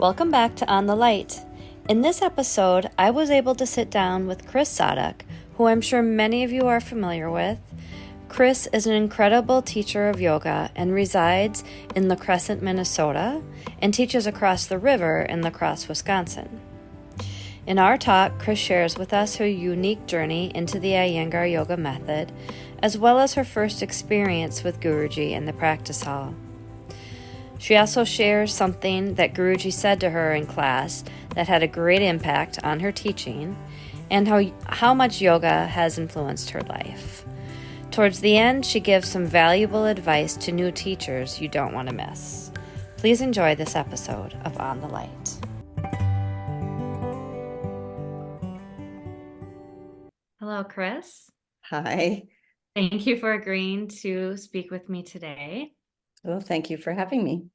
Welcome back to On the Light. In this episode, I was able to sit down with Chris Saudek, who I'm sure many of you are familiar with. Chris is an incredible teacher of yoga and resides in Crescent Minnesota, and teaches across the river in LaCrosse, Wisconsin. In our talk, Chris shares with us her unique journey into the Iyengar yoga method, as well as her first experience with Guruji in the practice hall. She also shares something that Guruji said to her in class that had a great impact on her teaching, and how much yoga has influenced her life. Towards the end, she gives some valuable advice to new teachers you don't want to miss. Please enjoy this episode of On the Light. Hello, Chris. Hi. Thank you for agreeing to speak with me today. Well, thank you for having me.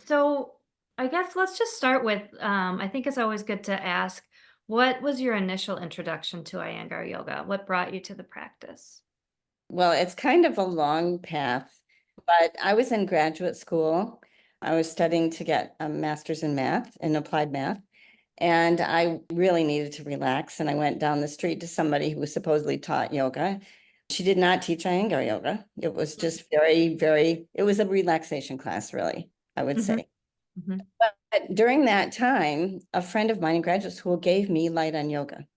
So I guess let's just start with, I think it's always good to ask, what was your initial introduction to Iyengar yoga? What brought you to the practice? Well, it's kind of a long path, but I was in graduate school. I was studying to get a master's in math, in applied math, and I really needed to relax. And I went down the street to somebody who supposedly taught yoga. She did not teach Iyengar yoga. It was just it was a relaxation class, really, I would say. Mm-hmm. But during that time, a friend of mine in graduate school gave me Light on Yoga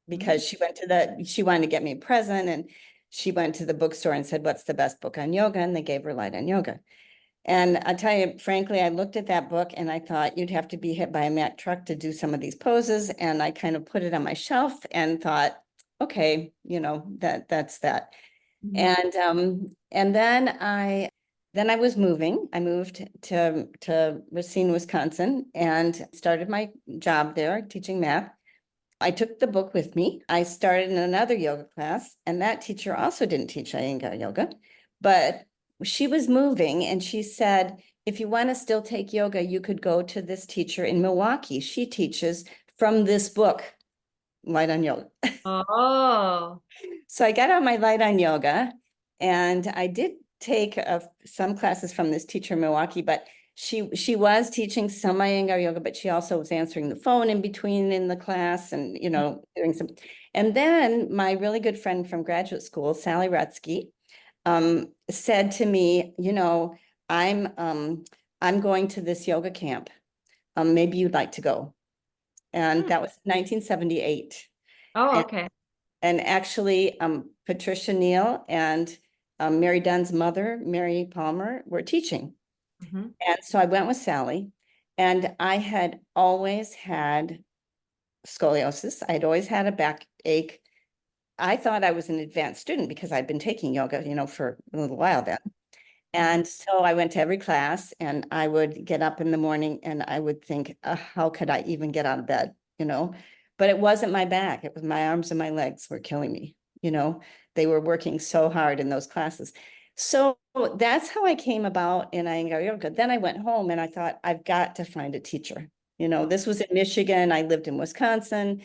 because she wanted to get me a present, and she went to the bookstore and said, "What's the best book on yoga?" And they gave her Light on Yoga. And I tell you, frankly, I looked at that book and I thought you'd have to be hit by a Mack truck to do some of these poses. And I kind of put it on my shelf and thought, okay, that's that. Mm-hmm. And then I was moving. I moved to Racine, Wisconsin, and started my job there teaching math. I took the book with me. I started in another yoga class, and that teacher also didn't teach Iyengar yoga, but she was moving, and she said, if you want to still take yoga, you could go to this teacher in Milwaukee. She teaches from this book, Light on Yoga. Oh. So I got on my Light on Yoga, and I did take some classes from this teacher in Milwaukee, but she was teaching some Iyengar yoga, but she also was answering the phone in between in the class and, doing some. And then my really good friend from graduate school, Sally Rutsky, said to me, I'm going to this yoga camp. Maybe you'd like to go. And that was 1978. Oh, And okay. and actually, Patricia Neal and Mary Dunn's mother, Mary Palmer, were teaching. Mm-hmm. And so I went with Sally, and I had always had scoliosis. I had always had a backache. I thought I was an advanced student because I'd been taking yoga, for a little while then. And so I went to every class, and I would get up in the morning and I would think, how could I even get out of bed, But it wasn't my back. It was my arms and my legs were killing me, They were working so hard in those classes. So that's how I came about in Iyengar yoga. Then I went home and I thought, I've got to find a teacher. This was in Michigan. I lived in Wisconsin.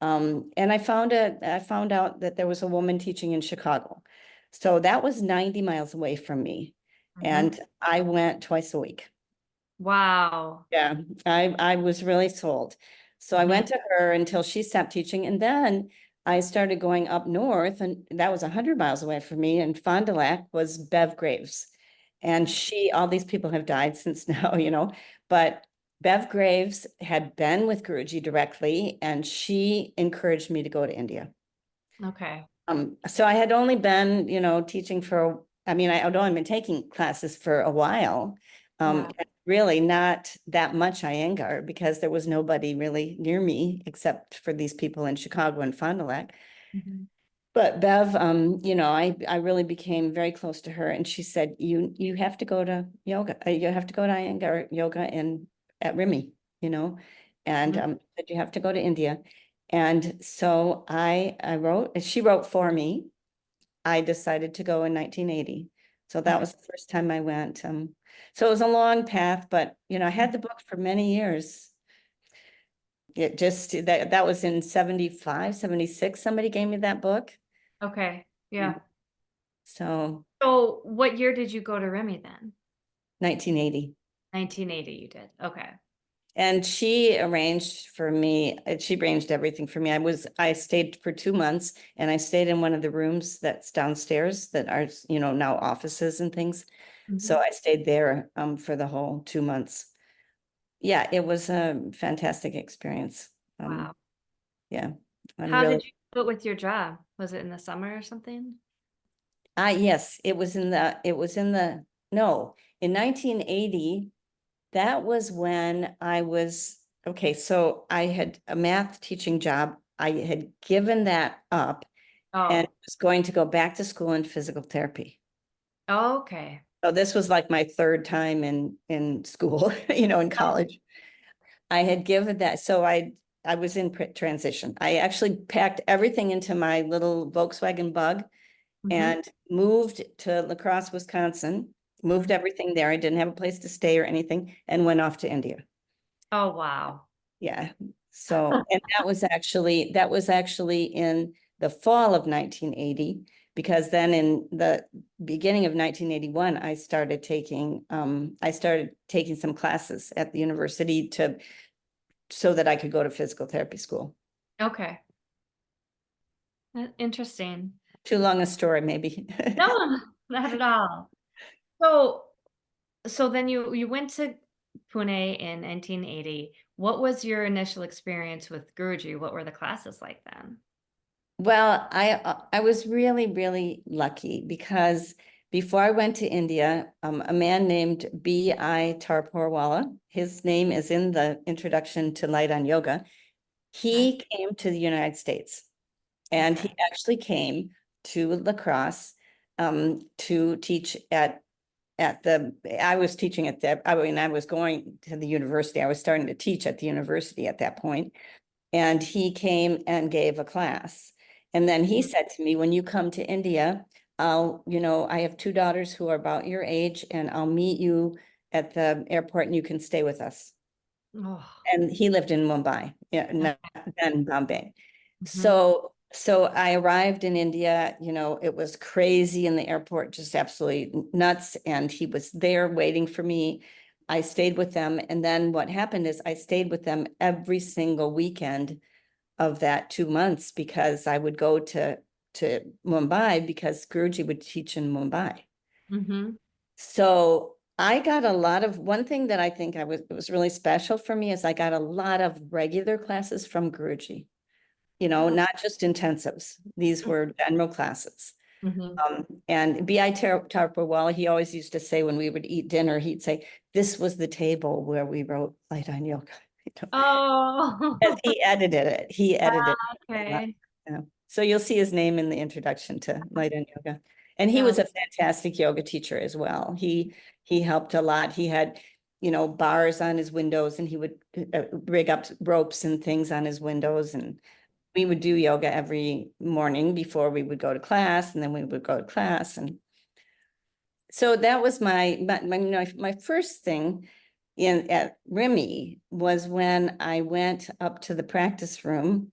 And I found out that there was a woman teaching in Chicago. So that was 90 miles away from me. And I went twice a week. Wow. Yeah, I was really sold. So I went to her until she stopped teaching. And then I started going up north, and that was 100 miles away from me. And Fond du Lac was Bev Graves. And all these people have died since now, but Bev Graves had been with Guruji directly, and she encouraged me to go to India. Okay. So I had only been, teaching I had only been taking classes for a while. Really not that much Iyengar because there was nobody really near me except for these people in Chicago and Fond du Lac. But Bev, I really became very close to her, and she said, you have to go to yoga. You have to go to Iyengar yoga at Rimi, and said you have to go to India. And so she wrote for me. I decided to go in 1980. So that was the first time I went. So it was a long path, but I had the book for many years. It just that was in 75, 76. Somebody gave me that book. Okay. Yeah. So So what year did you go to Remy then? 1980. 1980 you did. Okay. And she arranged for me, she arranged everything for me. I stayed for 2 months and I stayed in one of the rooms that's downstairs that are, now offices and things. So Mhm. I stayed there for the whole 2 months. Yeah, it was a fantastic experience. Wow. Yeah, I'm How really, did you do it with your job? Was it in the summer or something? yes, no, in 1980, that was when I was, okay, so I had a math teaching job. I had given that up and Oh, was going to go back to school in physical therapy. okay. So this was like my third time in school, in college. I had given that, so I was in transition. I actually packed everything into my little Volkswagen Bug Mhm. and moved to LaCrosse, Wisconsin, moved everything there. I didn't have a place to stay or anything and went off to India. Oh, wow. Yeah. So, and that was actually in the fall of 1980, because then in the beginning of 1981, I started taking some classes at the university so that I could go to physical therapy school. Okay. Interesting. Too long a story, maybe. No, not at all. So, so then you went to Pune in 1980. What was your initial experience with Guruji? What were the classes like then? Well, I was really, really lucky because before I went to India, a man named B.I. Tarporwala, his name is in the introduction to Light on Yoga. Okay. He came to the United States and he Okay. actually came to LaCrosse to teach I was teaching at I was going to the university. I was starting to teach at the university at that point. And he came and gave a class. And then he said to me, when you come to India, I have two daughters who are about your age, and I'll meet you at the airport and you can stay with us. Oh, And he lived in Mumbai, yeah, not okay. then Bombay. Mhm. So I arrived in India, it was crazy in the airport, just absolutely nuts. And he was there waiting for me. I stayed with them. And then what happened is I stayed with them every single weekend of that 2 months because I would go to Mumbai because Guruji would teach in Mumbai. Mhm. So I got a lot of one thing that I think it was really special for me is I got a lot of regular classes from Guruji, Oh. not just intensives. These were general classes. Mhm. And B.I. Tarpawala, he always used to say when we would eat dinner, he'd say, this was the table where we wrote Light on Yoga. As Oh, he edited it. He edited it. okay. So you'll see his name in the introduction to Light on Yoga. And he Oh, was a fantastic yoga teacher as well. He helped a lot. He had, bars on his windows and he would rig up ropes and things on his windows. And we would do yoga every morning before we would go to class, and then we would go to class. And so that was my first thing at RIMI was when I went up to the practice room.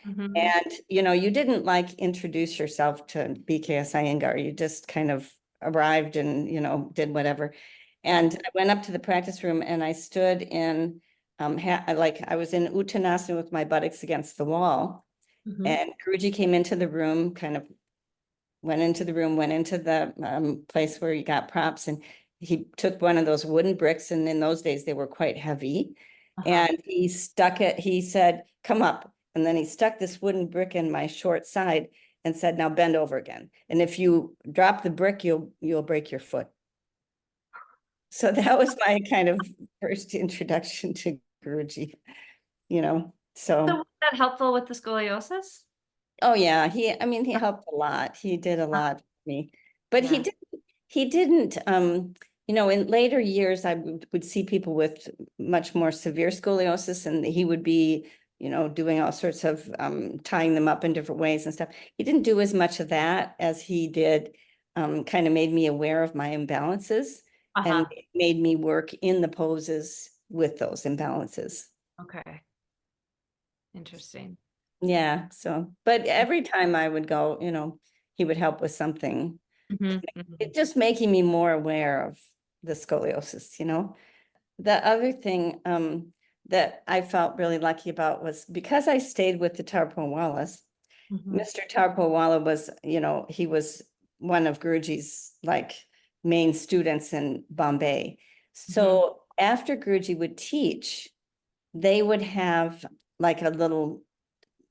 mhm. And, you didn't like introduce yourself to BKS Iyengar. You just kind of arrived and, did whatever. Right. And I went up to the practice room and I stood in, like I was in Uttanasana with my buttocks against the wall. Mhm. And Guruji came into the room, kind of went into the room, went into the place where you got props, and he took one of those wooden bricks, and in those days they were quite heavy, Uh-huh. and he stuck it, he said, come up. And then he stuck this wooden brick in my short side and said, now bend over again. And if you drop the brick, you'll break your foot. So that was my kind of first introduction to Guruji, So so. was that helpful with the scoliosis? Oh yeah, he helped a lot. He did a Uh, lot for me. But yeah. he didn't in later years I would see people with much more severe scoliosis and he would be, doing all sorts of tying them up in different ways and stuff. He didn't do as much of that as he did kind of made me aware of my imbalances and Uh-huh. made me work in the poses with those imbalances. Okay. Interesting. Yeah, so, but every time I would go, he would help with something. Mhm. Mhm. It just making me more aware of the scoliosis. The other thing that I felt really lucky about was because I stayed with the Tarpowalas. Mr. Tarpowala was, he was one of Guruji's like main students in Bombay. So after Guruji would teach, they would have like a little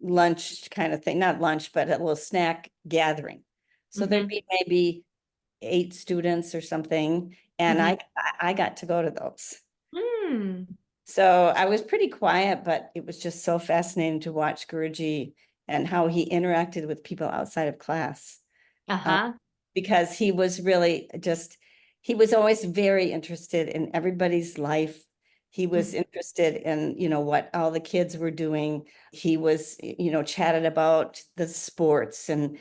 lunch kind of thing, not lunch, but a little snack gathering. So there'd be maybe 8 students or something, and I got to go to those. Mm. So I was pretty quiet, but it was just so fascinating to watch Guruji and how he interacted with people outside of class. Uh-huh. Because he was really just, he was always very interested in everybody's life. He was interested in, what all the kids were doing. He was, chatted about the sports, and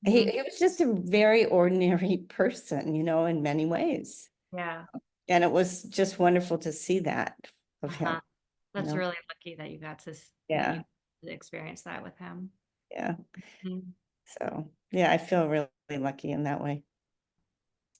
he was just a very ordinary person, in many ways. Yeah. And it was just wonderful to see that of him. Uh-huh. That's really lucky that you got to that you experience that with him. Yeah. Mhm. So, yeah, I feel really lucky in that way.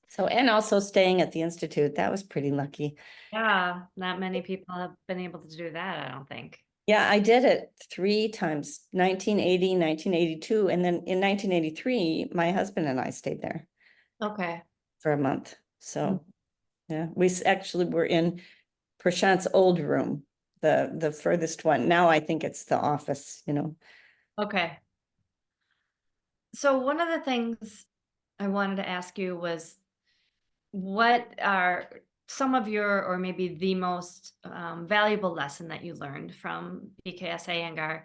So, and also staying at the Institute, that was pretty lucky. Yeah, not many people have been able to do that, I don't think. Yeah, I did it 3 times, 1980, 1982, and then in 1983, my husband and I stayed there Okay. for a month. So, yeah, we actually were in Prashant's old room, the furthest one. Now I think it's the office. Okay. So one of the things I wanted to ask you was what are some of your, or maybe the most valuable lesson that you learned from BKS Iyengar?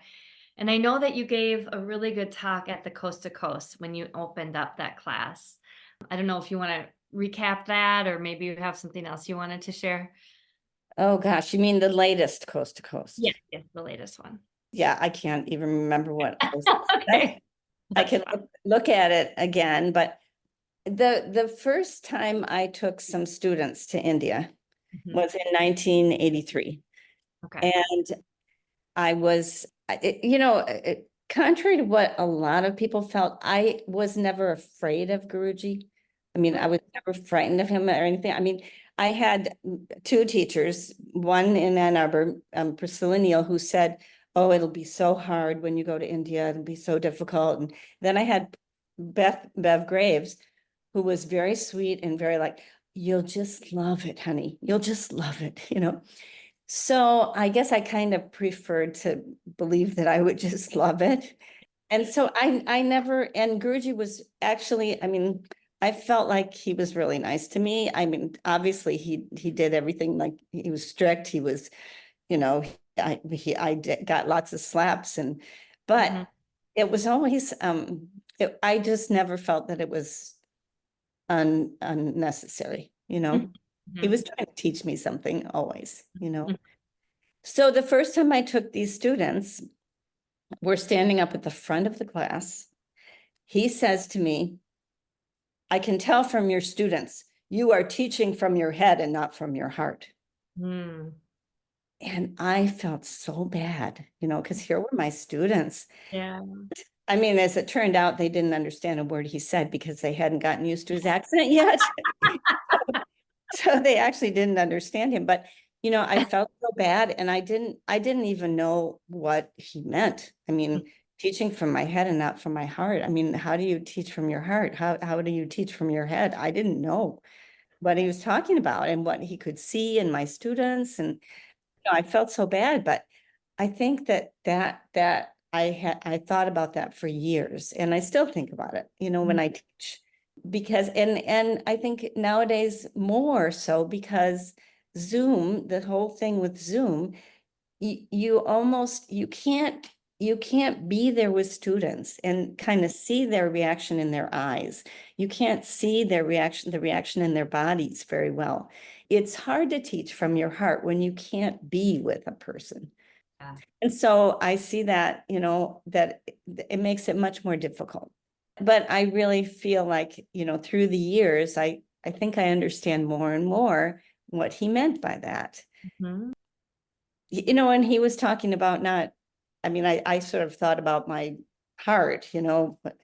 And I know that you gave a really good talk at the Coast to Coast when you opened up that class. I don't know if you want to recap that, or maybe you have something else you wanted to share. Oh gosh, you mean the latest Coast to Coast? Yeah, yeah, the latest one. Yeah, I can't even remember what I was. Okay. I can look at it again, but the first time I took some students to India was in 1983. Okay. And I was, contrary to what a lot of people felt, I was never afraid of Guruji. I mean, I was never frightened of him or anything. I mean, I had 2 teachers, one in Ann Arbor, Priscilla Neal, who said, oh, it'll be so hard when you go to India. It'll be so difficult. And then I had Bev Graves, who was very sweet and very like, you'll just love it, honey. You'll just love it. So I guess I kind of preferred to believe that I would just love it. And so I never, and Guruji was actually, I mean, I felt like he was really nice to me. I mean, obviously he did everything, like he was strict. He was, got lots of slaps, but it was always, I just never felt that it was unnecessary. He was trying to teach me something always. So the first time I took these students, we're standing up at the front of the class. He says to me, I can tell from your students, you are teaching from your head and not from your heart. Mm. And I felt so bad, because here were my students. Yeah. I mean, as it turned out, they didn't understand a word he said because they hadn't gotten used to his accent yet. So they actually didn't understand him. But I felt so bad, and I didn't even know what he meant. I mean, teaching from my head and not from my heart. I mean, how do you teach from your heart? How do you teach from your head? I didn't know what he was talking about and what he could see in my students. And I felt so bad, but I think that I thought about that for years, and I still think about it, when I teach. Because and I think nowadays more so because Zoom, the whole thing with Zoom, you can't be there with students and kind of see their reaction in their eyes. You can't see the reaction in their bodies very well. It's hard to teach from your heart when you can't be with a person. Yeah. And so I see that, that it makes it much more difficult. But I really feel like, through the years, I think I understand more and more what he meant by that. Mhm. And he was talking about not, I mean, I sort of thought about my heart, but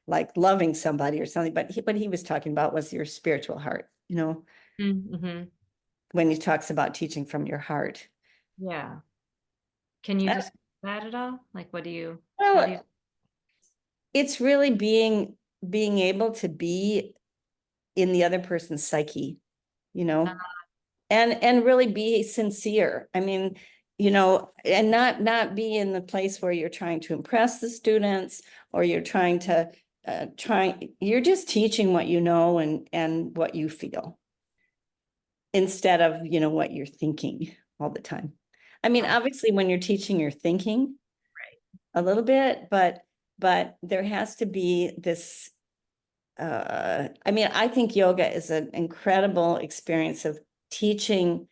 like loving somebody or something, but what he was talking about was your spiritual heart, Mhm. when he talks about teaching from your heart. Yeah. Can you Uh, describe that at all? Like, how do you? Well, it's really being able to be in the other person's psyche, you know, and really be sincere. I mean, and not be in the place where you're trying to impress the students or you're trying to you're just teaching what you know and what you feel instead of, what you're thinking all the time. I mean, obviously when you're teaching, you're thinking a little bit, but there has to be this I mean, I think yoga is an incredible experience of teaching,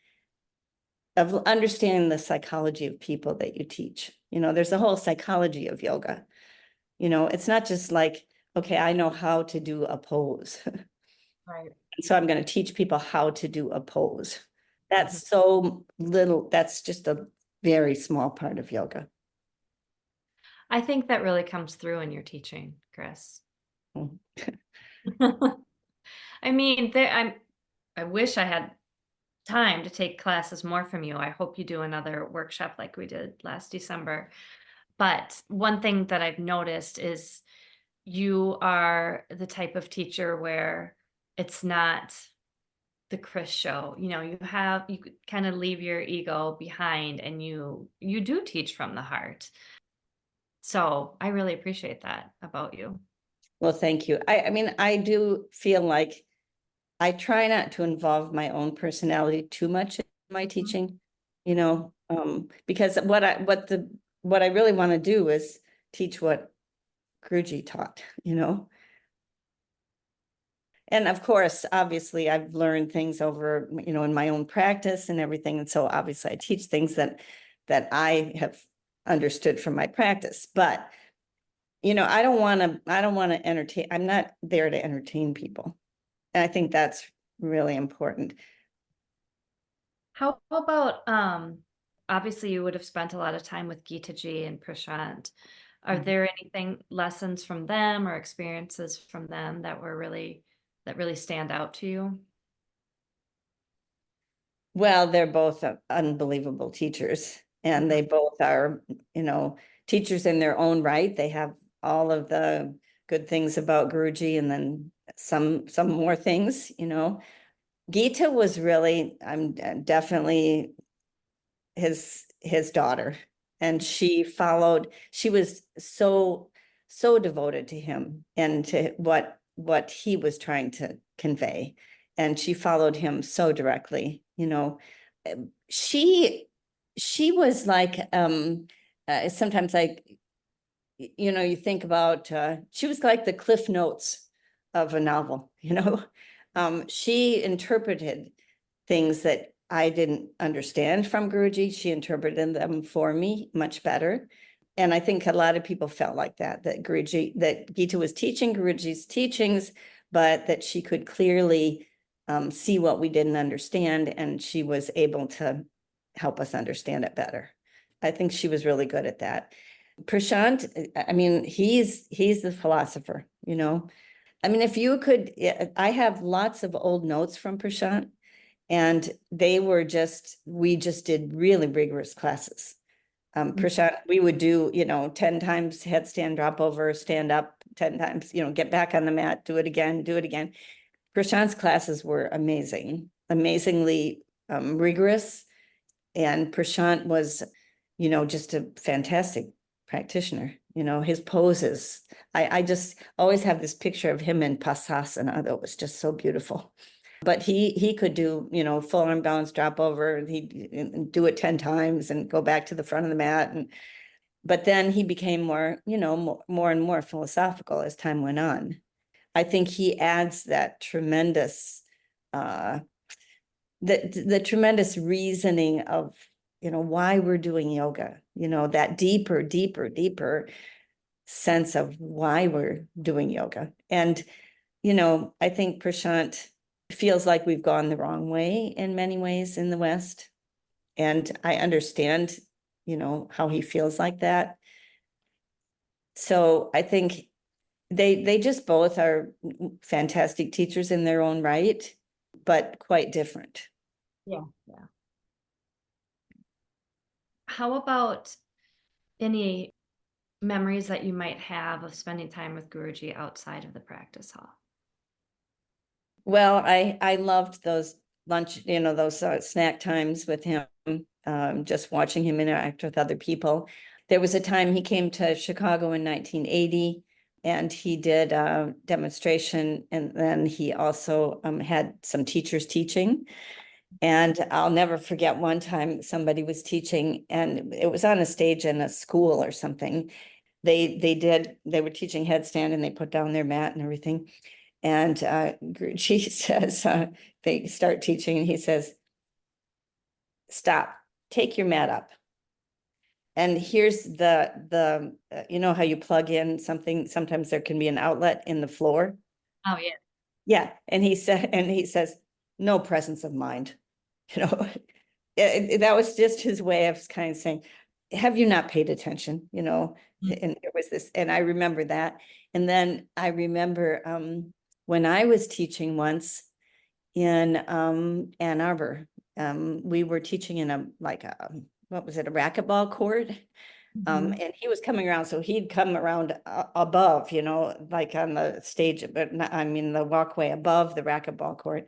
of understanding the psychology of people that you teach. There's a whole psychology of yoga. It's not just like, okay, I know how to do a pose. Right. So I'm going to teach people how to do a pose. Mhm. That's so little, that's just a very small part of yoga. I think that really comes through in your teaching, Chris. Mm. I mean, I wish I had time to take classes more from you. I hope you do another workshop like we did last December. But one thing that I've noticed is you are the type of teacher where it's not the Chris show. You kind of leave your ego behind and you do teach from the heart. So I really appreciate that about you. Well, thank you. I mean, I do feel like I try not to involve my own personality too much in my teaching, because what I really want to do is teach what Guruji taught, And of course, obviously, I've learned things over, in my own practice and everything. And so obviously I teach things that I have understood from my practice. But, I don't want to entertain, I'm not there to entertain people. And I think that's really important. How about obviously you would have spent a lot of time with Gita Ji and Prashant. Are Mhm. there anything lessons from them or experiences from them that really stand out to you? Well, they're both unbelievable teachers, and they both are, teachers in their own right. They have all of the good things about Guruji, and then some more things. Gita was really, I'm definitely his daughter, and she was so devoted to him and to what he was trying to convey, and she followed him so directly. She was like, sometimes, like, you think about, she was like the Cliff Notes of a novel. She interpreted things that I didn't understand from Guruji. She interpreted them for me much better. And I think a lot of people felt like that Gita was teaching Guruji's teachings, but that she could clearly see what we didn't understand, and she was able to help us understand it better. I think she was really good at that. Prashant, I mean, he's the philosopher, I mean, if you could, I have lots of old notes from Prashant, and we just did really rigorous classes. Prashant, we would do, 10 times headstand, drop over, stand up 10 times, get back on the mat, do it again, do it again. Prashant's classes were amazingly rigorous. And Prashant was, just a fantastic practitioner. His poses. I just always have this picture of him in Pasasana that was just so beautiful. But he could do, full arm balance, drop over, and he'd do it 10 times and go back to the front of the mat. But then he became more, more and more philosophical as time went on. I think he adds that tremendous uh the tremendous reasoning of, why we're doing yoga, that deeper sense of why we're doing yoga. And, I think Prashant feels like we've gone the wrong way in many ways in the West. And I understand, how he feels like that. So I think they just both are fantastic teachers in their own right, but quite different. Yeah, yeah. how about any memories that you might have of spending time with Guruji outside of the practice hall? Well, I loved those lunch, those snack times with him, just watching him interact with other people. There was a time he came to Chicago in 1980 and he did a demonstration, and then he also had some teachers teaching. And I'll never forget one time somebody was teaching, and it was on a stage in a school or something. They were teaching headstand and they put down their mat and everything. And Guruji says, they start teaching and he says, stop, take your mat up. And here's you know how you plug in something, sometimes there can be an outlet in the floor. Oh, yeah. Yeah. And he says, no presence of mind, that was just his way of kind of saying, have you not paid attention, and there was this, and I remember that. And then I remember, when I was teaching once in Ann Arbor, we were teaching in a what was it, a racquetball court. Mhm. And he was coming around, so he'd come around above, like on the stage, but not, I mean, the walkway above the racquetball court.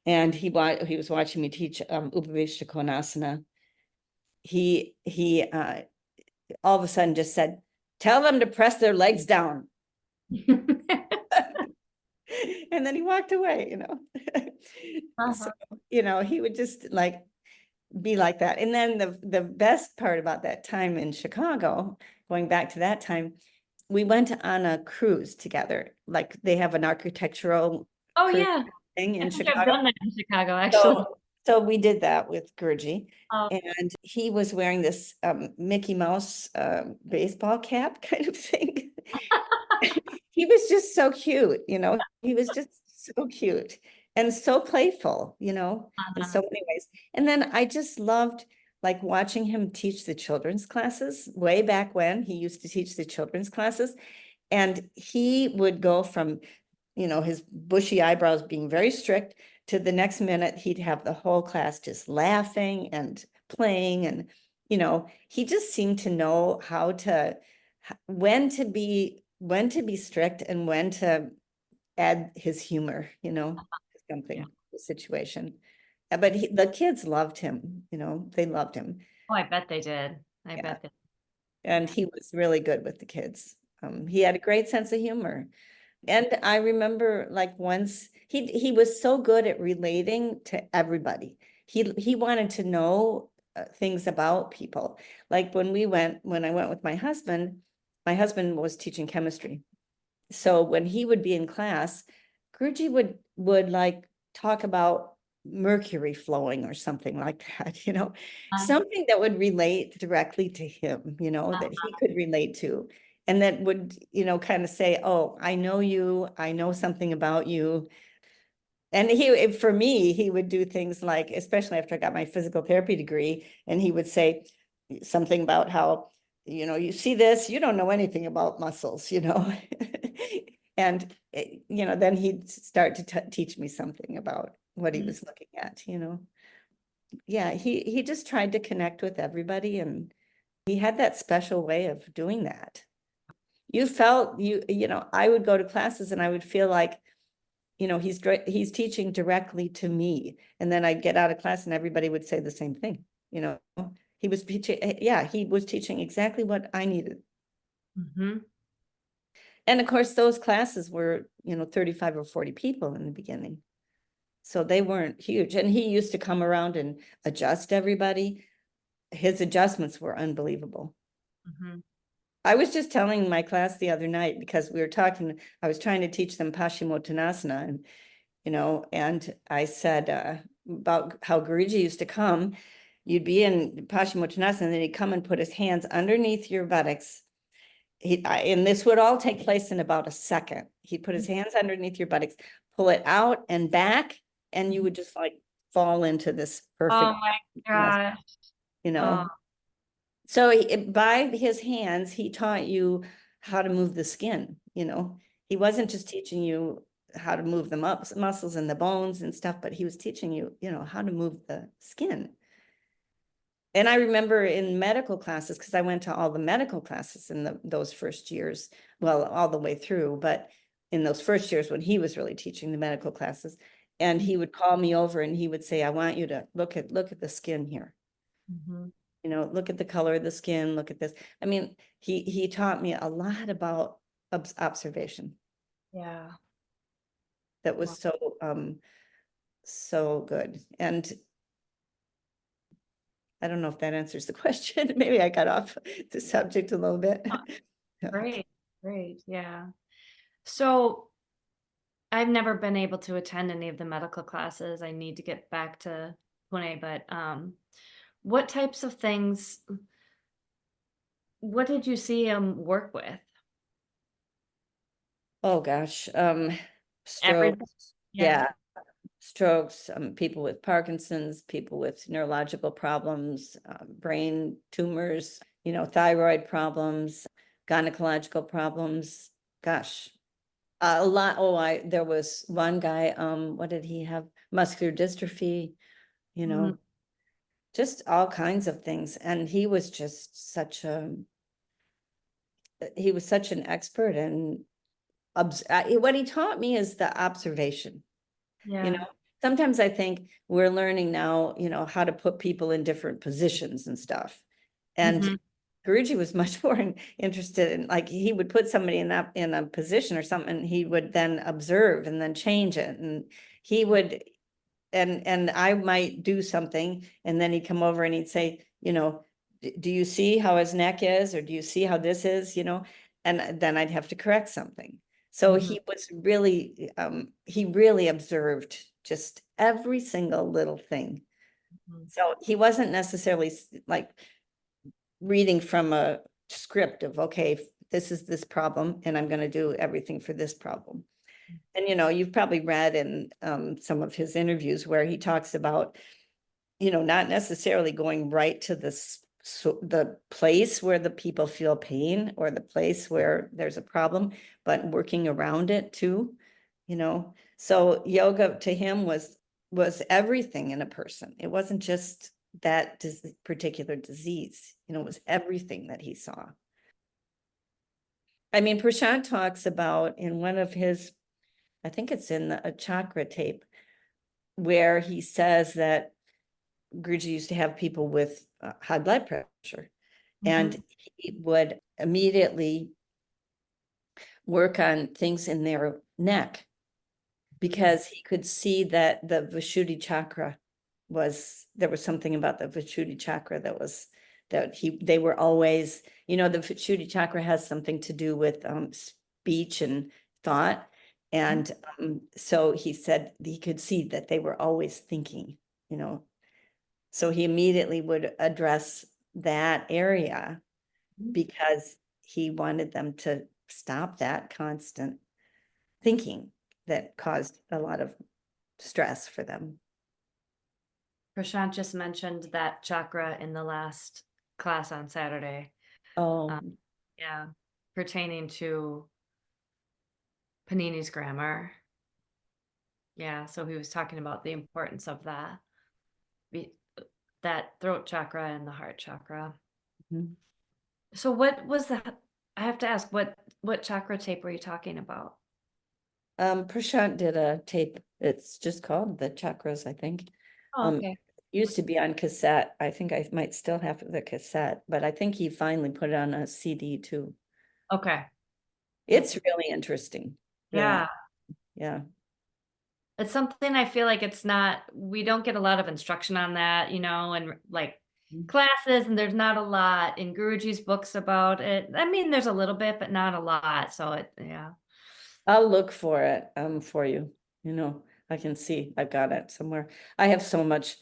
And he was watching me teach Upavishta Konasana. He all of a sudden just said, tell them to press their legs down. And then he walked away, So, he would just like be like that. And then the best part about that time in Chicago, going back to that time, we went on a cruise together. Like they have an architectural Oh, cruise yeah. thing I in think I've Chicago. done that in Chicago, actually. So we did that with Guruji. Oh. And he was wearing this Mickey Mouse baseball cap kind of thing. He was just so cute, he was just so cute and so playful, in so many ways. And then I just loved like watching him teach the children's classes. Way back when he used to teach the children's classes, and he would go from, his bushy eyebrows being very strict to the next minute he'd have the whole class just laughing and playing. And, he just seemed to know how to, when to be strict and when to add his humor, Yeah. something, the situation. But the kids loved him, they loved him. Oh, I bet they did. I Yeah. bet they And Yeah. he was really good with the kids. He had a great sense of humor. And I remember like once he was so good at relating to everybody. He wanted to know things about people. Like when I went with my husband was teaching chemistry. So when he would be in class, Guruji would like talk about mercury flowing or something like that, something that would relate directly to him, that he could relate to. And that would, kind of say, oh, I know you, I know something about you. And for me, he would do things like, especially after I got my physical therapy degree, and he would say something about how, you see this, you don't know anything about muscles, And, then he'd start to teach me something about what he Mhm. was looking at, Yeah, he just tried to connect with everybody, and he had that special way of doing that. You felt I would go to classes and I would feel like, he's teaching directly to me. And then I'd get out of class and everybody would say the same thing, he was teaching, yeah, he was teaching exactly what I needed. Mhm. And of course, those classes were, 35 or 40 people in the beginning. So they weren't huge. And he used to come around and adjust everybody. His adjustments were unbelievable. Mhm. I was just telling my class the other night because I was trying to teach them Paschimottanasana, and and I said about how Guruji used to come. You'd be in Paschimottanasana, and then he'd come and put his hands underneath your buttocks. And this would all take place in about a second. He'd put his hands underneath your buttocks, pull it out and back, and you would just like fall into this Oh perfect, my gosh. you Oh. know. So by his hands, he taught you how to move the skin, He wasn't just teaching you how to move the muscles and the bones and stuff, but he was teaching you, how to move the skin. And I remember in medical classes, because I went to all the medical classes in those first years, well, all the way through, but in those first years when he was really teaching the medical classes, and he would call me over and he would say, I want you to look at the skin here. Mhm. Look at the color of the skin, look at this. I mean, he taught me a lot about observation Yeah. that was Wow. so good. And I don't know if that answers the question. Maybe I got off the subject a little bit. Great, great, yeah. So I've never been able to attend any of the medical classes. I need to get back to Pune, but what types of things, what did you see him work with? Oh gosh, Everything. strokes, Yeah. yeah, strokes, people with Parkinson's, people with neurological problems, brain tumors, thyroid problems, gynecological problems. Gosh, a lot. Oh, there was one guy, what did he have? Muscular dystrophy, you Mhm. know, just all kinds of things. And he was just he was such an expert and what he taught me is the observation. Yeah. Sometimes I think we're learning now, how to put people in different positions and stuff. And Mhm. Guruji was much more interested in, like, he would put somebody in a position or something, and he would then observe and then change it. And he would, and I might do something, and then he'd come over and he'd say, do you see how his neck is, or do you see how this is, and then I'd have to correct something. So Mhm. he really observed just every single little thing. Mhm. So he wasn't necessarily like reading from a script of, okay, this is this problem, and I'm going to do everything for this problem. And you've probably read in some of his interviews where he talks about, not necessarily going right to the place where the people feel pain or the place where there's a problem, but working around it too. So yoga to him was everything in a person. It wasn't just that particular disease. It was everything that he saw. I mean, Prashant talks about in one of his, I think it's in a chakra tape, where he says that Guruji used to have people with high blood pressure, Mhm. and he would immediately work on things in their neck because he could see that the Vishuddhi chakra there was something about the Vishuddhi chakra they were always, the Vishuddhi chakra has something to do with speech and thought. And so he said he could see that they were always thinking, you know, so he immediately would address that area because he wanted them to stop that constant thinking that caused a lot of stress for them. Prashant just mentioned that chakra in the last class on Saturday. Oh, Um, yeah, pertaining to Panini's grammar. Yeah, so he was talking about the importance of be- that throat chakra and the heart chakra. mhm. So what was that? I have to ask, what chakra tape were you talking about? Prashant did a tape. It's just called The Chakras, I think. Oh, Um, okay. used to be on cassette. I think I might still have the cassette, but I think he finally put it on a CD too. Okay. It's really interesting. Really, Yeah. yeah. It's something I feel like we don't get a lot of instruction on that, and like classes, and there's not a lot in Guruji's books about it. I mean, there's a little bit, but not a lot. So yeah. I'll look for it for you. I can see I've got it somewhere. I have so much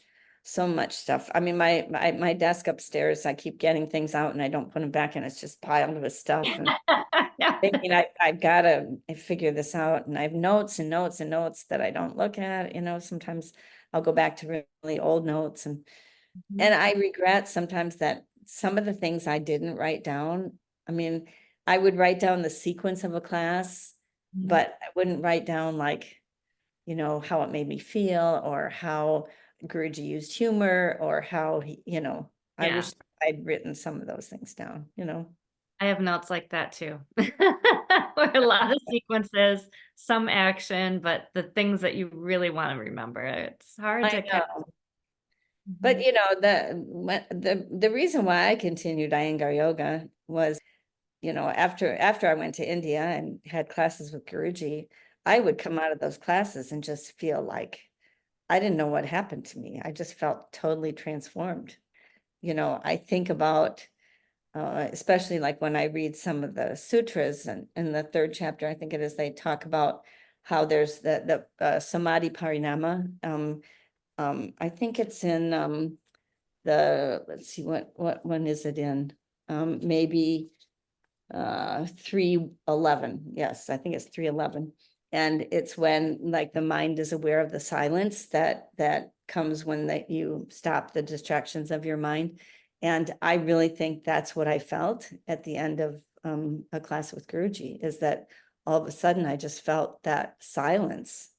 stuff. I mean, my desk upstairs, I keep getting things out and I don't put them back, and it's just piled with stuff, and Yeah. thinking I've got to figure this out, and I have notes and notes and notes that I don't look at. Sometimes I'll go back to really old notes, and Mhm. I regret sometimes that some of the things I didn't write down. I mean, I would write down the sequence of a class, Mhm. but I wouldn't write down, like, how it made me feel, or how Guruji used humor, or how he, I Yeah. wish I'd written some of those things down, you know. I have notes like that too. Where a lot of sequences, some action, but the things that you really want to remember. It's hard I to catch. know. But Mhm. you know, the reason why I continued Iyengar yoga was, you know, after I went to India and had classes with Guruji, I would come out of those classes and just feel like I didn't know what happened to me. I just felt totally transformed. You know, I think about especially like when I read some of the sutras, and in the third chapter, I think it is, they talk about how there's the samadhi parinama. I think it's in let's see, what one is it in? Maybe 311. Yes, I think it's 311. And it's when like the mind is aware of the silence that comes when that you stop the distractions of your mind. And I really think that's what I felt at the end of a class with Guruji, is that all of a sudden I just felt that silence.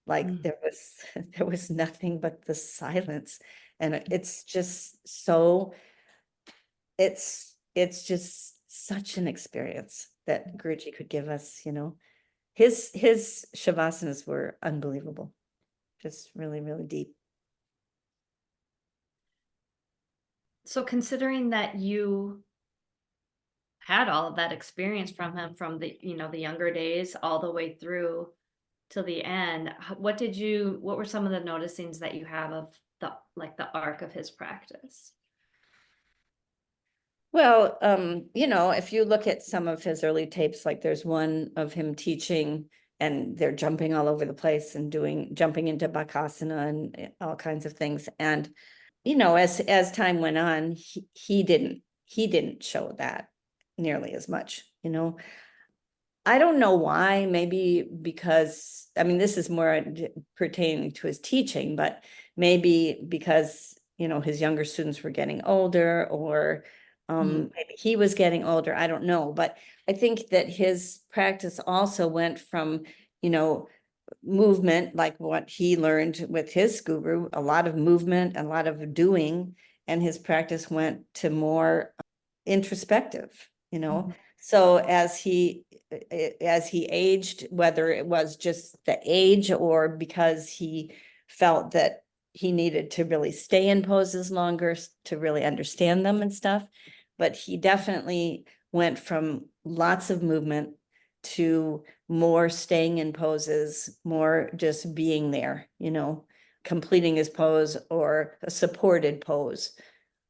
Like Mm. there was nothing but the silence. And it's just so it's just such an experience that Guruji could give us, you know. His shavasanas were unbelievable, just really, really deep. So considering that you had all of that experience from him from the, the younger days all the way through to the end, what were some of the noticings that you have of the arc of his practice? Well, you know, if you look at some of his early tapes, like there's one of him teaching and they're jumping all over the place and jumping into Bakasana and all kinds of things. And, you know, as time went on, he didn't show that nearly as much, you know. I don't know why, maybe because, I mean, this is more pertaining to his teaching, but maybe because, you know, his younger students were getting older, or maybe he was getting older. I don't know. But I think that his practice also went from, you know, movement, like what he learned with his guru, a lot of movement, a lot of doing, and his practice went to more introspective, you know. Mhm. So as he aged, whether it was just the age or because he felt that he needed to really stay in poses longer to really understand them and stuff, but he definitely went from lots of movement to more staying in poses, more just being there, you know, completing his pose or a supported pose.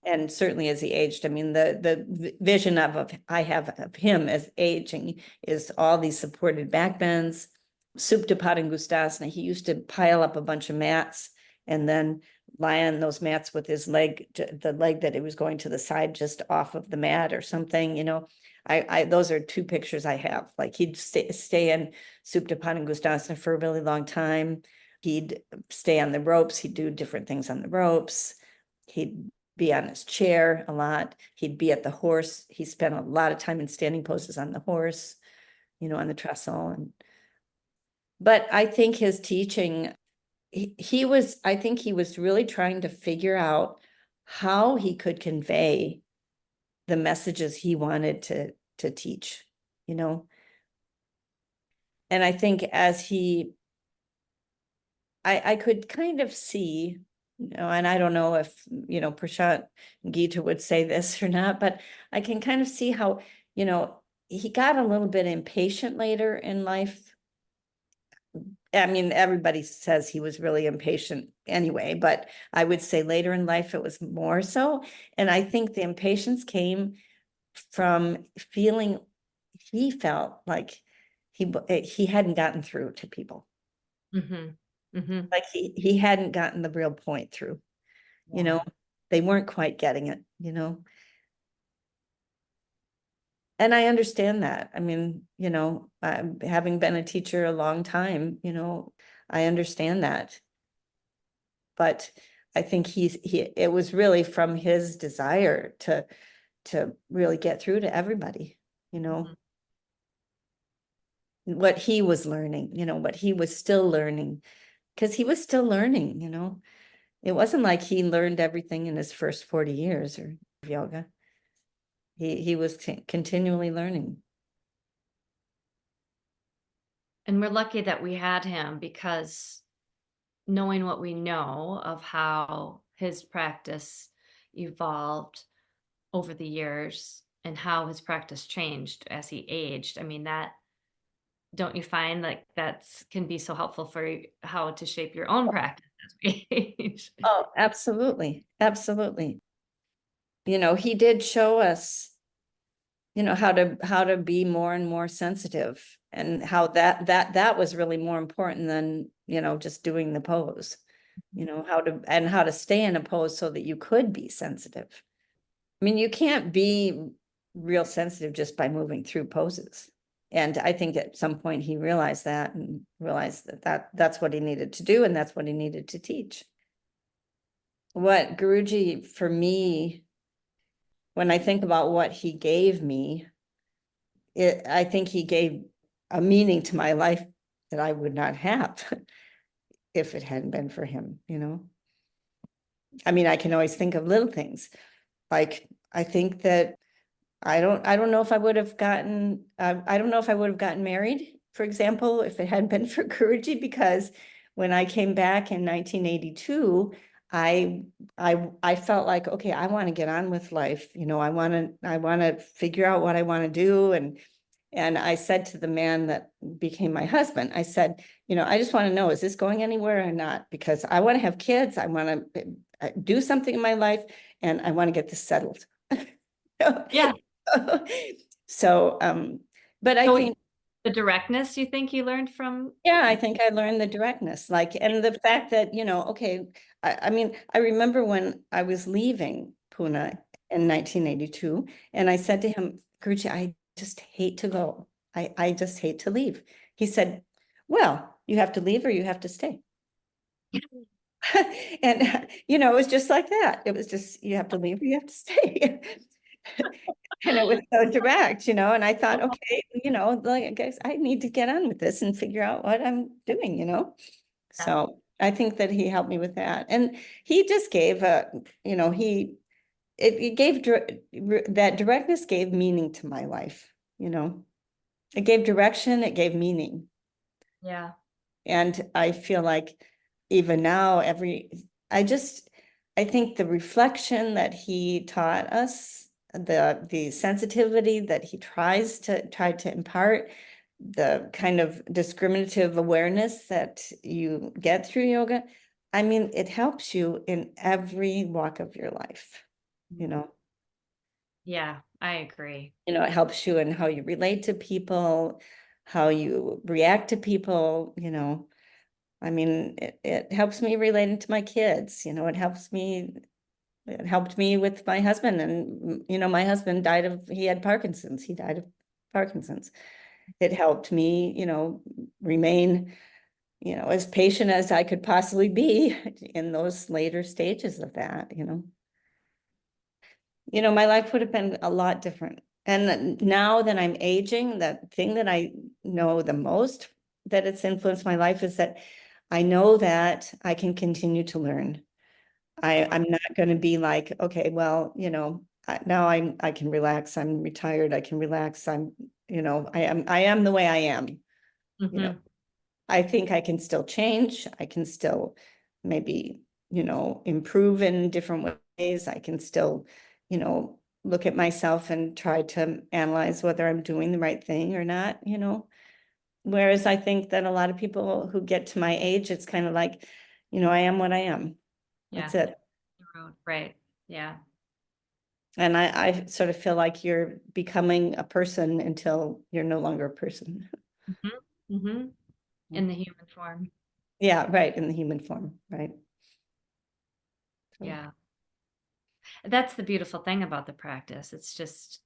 And certainly as he aged, I mean, the vision of I have of him as aging is all these supported back bends, Supta Padangustasana. He used to pile up a bunch of mats and then lie on those mats with his leg, the leg that he was going to the side, just off of the mat or something, you know. I those are two pictures I have. Like he'd stay in Supta Padangustasana for a really long time. He'd stay on the ropes. He'd do different things on the ropes. He'd be on his chair a lot. He'd be at the horse. He spent a lot of time in standing poses on the horse, you know, on the trestle. But I think his teaching, I think he was really trying to figure out how he could convey the messages he wanted to teach, you know. And I think I could kind of see, you know, and I don't know if, you know, Prashant Gita would say this or not, but I can kind of see how, you know, he got a little bit impatient later in life. I mean, everybody says he was really impatient anyway, but I would say later in life it was more so. And I think the impatience came from feeling, he felt like he hadn't gotten through to people. Mhm. Mhm. Like he hadn't gotten the real point through, you Yeah. know, they weren't quite getting it, you know. And I understand that. I mean, you know, having been a teacher a long time, you know, I understand that. But I think it was really from his desire to really get through to everybody, you know, Mhm. what he was learning, you know, what he was still learning, because he was still learning, you know. It wasn't like he learned everything in his first 40 years of yoga. He was continually learning. And we're lucky that we had him, because knowing what we know of how his practice evolved over the years and how his practice changed as he aged. I mean, that don't you find like that's can be so helpful for how to shape your own practice as we age? Oh, absolutely. Absolutely. He did show us, how to be more and more sensitive, and how that was really more important than, just doing the pose. How to stay in a pose so that you could be sensitive. I mean, you can't be real sensitive just by moving through poses. And I think at some point he realized that, and realized that's what he needed to do, and that's what he needed to teach. What Guruji, for me, when I think about what he gave me, I think he gave a meaning to my life that I would not have if it hadn't been for him. I mean, I can always think of little things. Like, I think that I don't know if I would have gotten, I don't know if I would have gotten married, for example, if it hadn't been for Guruji, because when I came back in 1982, I felt like, okay, I want to get on with life. I want to figure out what I want to do. And I said to the man that became my husband, I said, I just want to know, is this going anywhere or not? Because I want to have kids. I want to do something in my life, and I want to get this settled. Yeah. So, but I So think, the directness you think you learned from? yeah, I think I learned the directness, and the fact that, okay, I mean, I remember when I was leaving Pune in 1982, and I said to him, Guruji, I just hate to go. I just hate to leave. He said, well, you have to leave or you have to stay. And, it was just like that. It was just, you have to leave or you have to stay. And it was so direct, and I thought, okay, like, I guess I need to get on with this and figure out what I'm doing. Yeah. So I think that he helped me with that. And he just gave it gave that directness gave meaning to my life. It gave direction, it gave meaning. Yeah. And I feel like even now, I think the reflection that he taught us, the sensitivity that he tried to impart, the kind of discriminative awareness that you get through yoga, I mean, it helps you in every walk of your life, you know. Yeah, I agree. It helps you in how you relate to people, how you react to people. I mean, it helps me relating to my kids, it helped me with my husband. And, my husband he had Parkinson's, he died of Parkinson's. It helped me, remain, as patient as I could possibly be in those later stages of that. My life would have been a lot different. And now that I'm aging, the thing that I know the most that it's influenced my life is that I know that I can continue to learn. I'm not going to be like, okay, well, now I can relax. I'm retired. I can relax. I am the way I am. You know, Mhm. I think I can still change. I can still maybe, improve in different ways. I can still, look at myself and try to analyze whether I'm doing the right thing or not. Whereas I think that a lot of people who get to my age, it's kind of like, I am what I am. Yeah. That's it. The road. Right. Yeah. And I sort of feel like you're becoming a person until you're no longer a person. Mhm. Mhm. In the human form. Yeah, right, in the human form, right. So, Yeah. That's the beautiful thing about the practice. It's just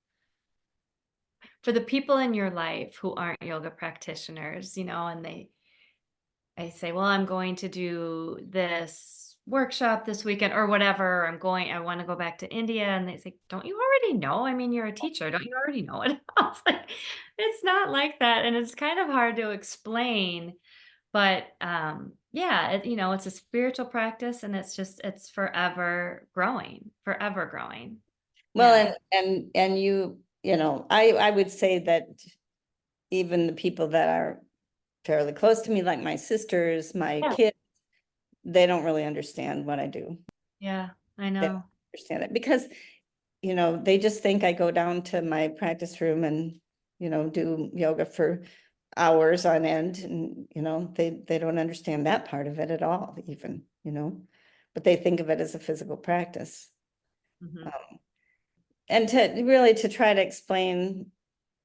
for the people in your life who aren't yoga practitioners, and I say, well, I'm going to do this workshop this weekend or whatever. I want to go back to India. And they say, don't you already know? I mean, you're a teacher. Don't you already know it? I was like, it's not like that. And it's kind of hard to explain. But yeah, it's a spiritual practice, and it's forever growing, forever growing. Yeah. Well, and I would say that even the people that are fairly close to me, like my sisters, my Yeah. kids, they don't really understand what I do. Yeah, I They don't know. understand it because, they just think I go down to my practice room and, do yoga for hours on end. And, they don't understand that part of it at all, even, but they think of it as a physical practice. Mhm. Um, and to try to explain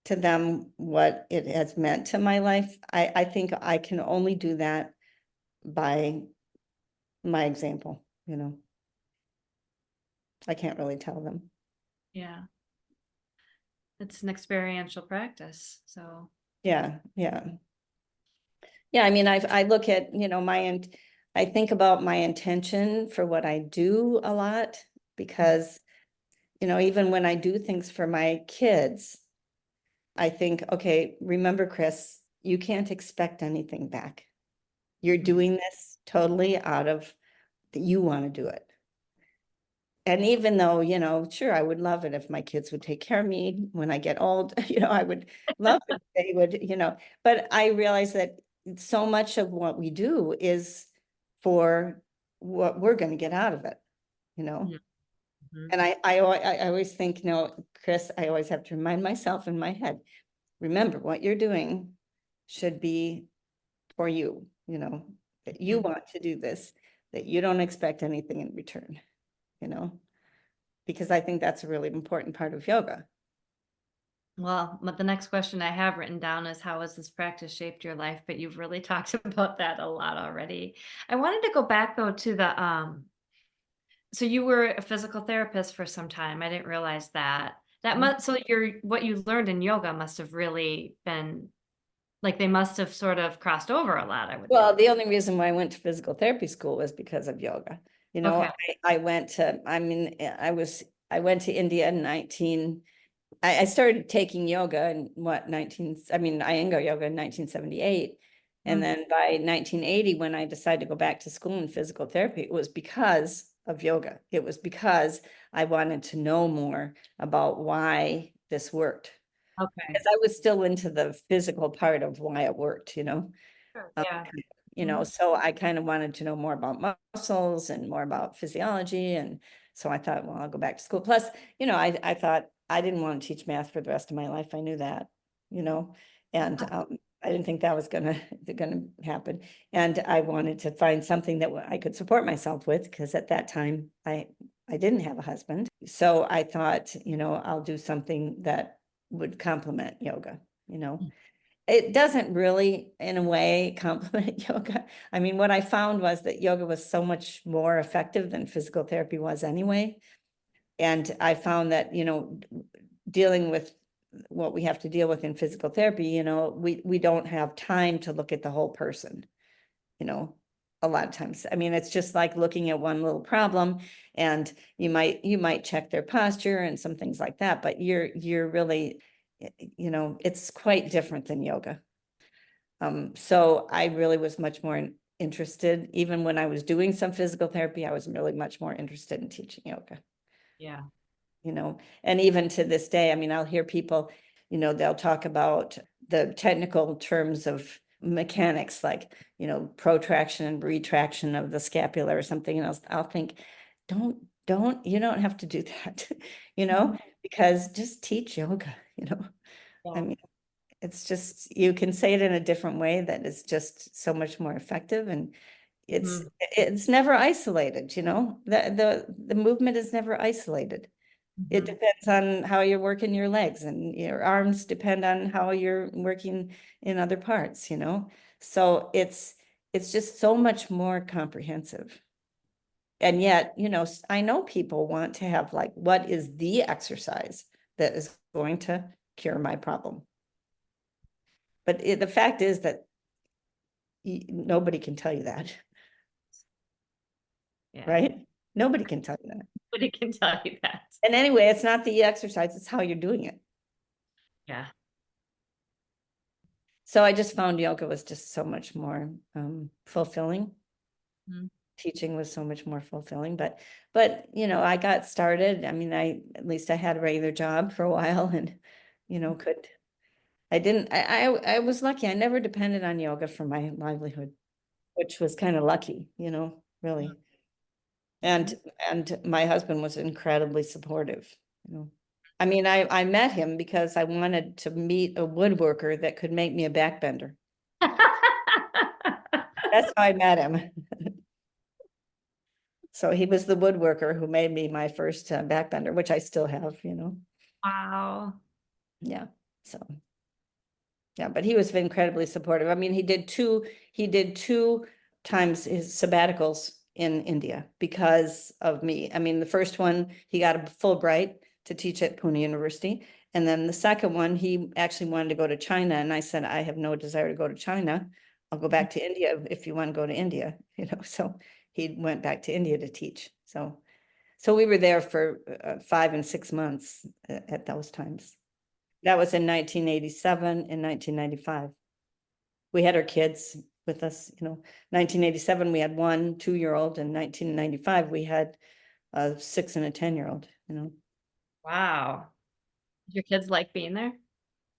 to them what it has meant to my life, I think I can only do that by my example, I can't really tell them. Yeah. It's an experiential practice. So, Yeah, yeah. Yeah, I mean, I look at, I think about my intention for what I do a lot because, even when I do things for my kids, I think, okay, remember, Chris, you can't expect anything back. You're mhm. doing this totally out of that you want to do it. And even though, sure, I would love it if my kids would take care of me when I get old, I would love it if they would, but I realize that so much of what we do is for what we're going to get out of it, you know? Mhm. Mhm. And I always think, Chris, I always have to remind myself in my head, remember what you're doing should be for you, that you Mhm. want to do this, that you don't expect anything in return, because I think that's a really important part of yoga. Well, but the next question I have written down is how has this practice shaped your life? But you've really talked about that a lot already. I wanted to go back though to the so you were a physical therapist for some time. I didn't realize that. That Mhm. must so your what you learned in yoga must have really been like they must have sort of crossed over a lot, I would Well, think. the only reason why I went to physical therapy school was because of yoga. Okay. I went to, I went to India in I started taking yoga in Iyengar yoga in 1978. And Mm, then by 1980, when I decided to go back to school in physical therapy, it was because of yoga. It was because I wanted to know more about why this worked. okay. Because I was still into the physical part of why it worked, Sure. um, Yeah. Mhm. so I kind of wanted to know more about muscles and more about physiology. And so I thought, well, I'll go back to school. Plus, I thought I didn't want to teach math for the rest of my life. I knew that, and I didn't think that was gonna happen. And I wanted to find something that I could support myself with, because at that time I didn't have a husband. So I thought, I'll do something that would complement yoga, it doesn't really, in a way, complement yoga. I mean, what I found was that yoga was so much more effective than physical therapy was anyway. And I found that, dealing with what we have to deal with in physical therapy, we don't have time to look at the whole person, you know, a lot of times. I mean, it's just like looking at one little problem, and you might check their posture and some things like that, but you're really, it's quite different than yoga. So I really was much more interested, even when I was doing some physical therapy, I was really much more interested in teaching yoga, Yeah. and even to this day, I mean, I'll hear people, they'll talk about the technical terms of mechanics, like, protraction and retraction of the scapula or something else. I'll think, you don't have to do that, Mhm. because just teach yoga, I Yeah. mean, it's just, you can say it in a different way that is just so much more effective, and it's Mhm. it's never isolated, the movement is never isolated. It Mhm. depends on how you're working your legs, and your arms depend on how you're working in other parts, so it's just so much more comprehensive. And yet, I know people want to have, like, what is the exercise that is going to cure my problem? But the fact is that nobody can tell you that, Yeah. right? Nobody can tell you that. Nobody can tell you that. And anyway, it's not the exercise, it's how you're doing it. Yeah. So I just found yoga was just so much more fulfilling. Mhm. Teaching was so much more fulfilling, but I got started. I mean, at least I had a regular job for a while and, could, I didn't, I was lucky. I never depended on yoga for my livelihood, which was kind of lucky, really. And my husband was incredibly supportive, you know. I mean, I met him because I wanted to meet a woodworker that could make me a backbender. That's how I met him. So he was the woodworker who made me my first backbender, which I still have. Wow. Yeah. So yeah, but he was incredibly supportive. I mean, he did two times his sabbaticals in India because of me. I mean, the first one, he got a Fulbright to teach at Pune University. And then the second one, he actually wanted to go to China. And I said, I have no desire to go to China. I'll go back to India if you want to go to India, So he went back to India to teach. So we were there for 5 and 6 months at those times. That was in 1987 and 1995. We had our kids with us. 1987, we had 1 2-year-old. In 1995, we had a 6 and a 10-year-old. Wow. Did your kids like being there?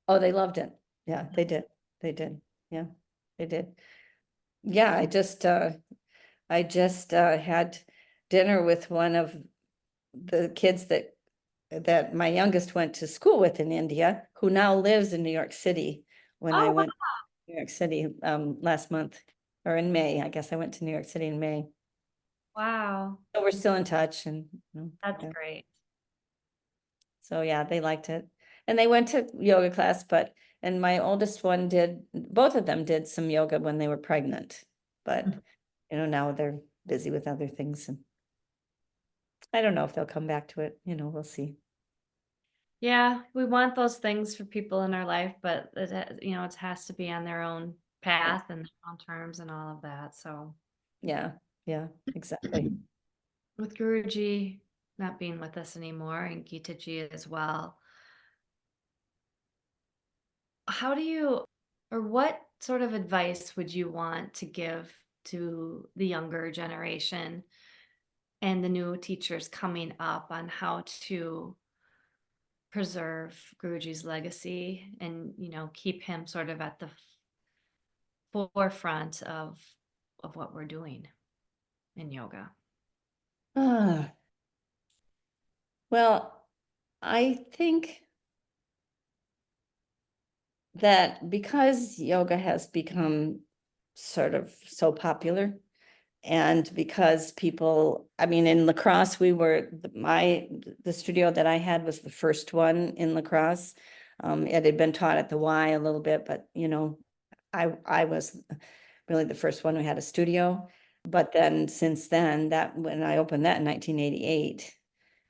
Oh, they loved it. Yeah, they did. They did. Yeah, they did. Yeah, I just had dinner with one of the kids that my youngest went to school with in India, who now lives in New York City. When I Oh, went to New York City last month, or in May, I guess I went to New York City in May. wow. So we're still in touch, and That's yeah. great. So yeah, they liked it. And they went to yoga class, and my oldest one both of them did some yoga when they were pregnant. But now they're busy with other things, and I don't know if they'll come back to it. We'll see. Yeah, we want those things for people in our life, but it has to be on their own Yeah, path and their own terms and all of that. So yeah, yeah, exactly. with Guruji not being with us anymore and Gitaji as well, how do you, or what sort of advice would you want to give to the younger generation and the new teachers coming up on how to preserve Guruji's legacy and, keep him sort of at the forefront of what we're doing in yoga? Ah, well, I think that because yoga has become sort of so popular, and because people, I mean, in LaCrosse, the studio that I had was the first one in LaCrosse. It had been taught at the Y a little bit, but I was really the first one who had a studio. But then since then, that when I opened that in 1988,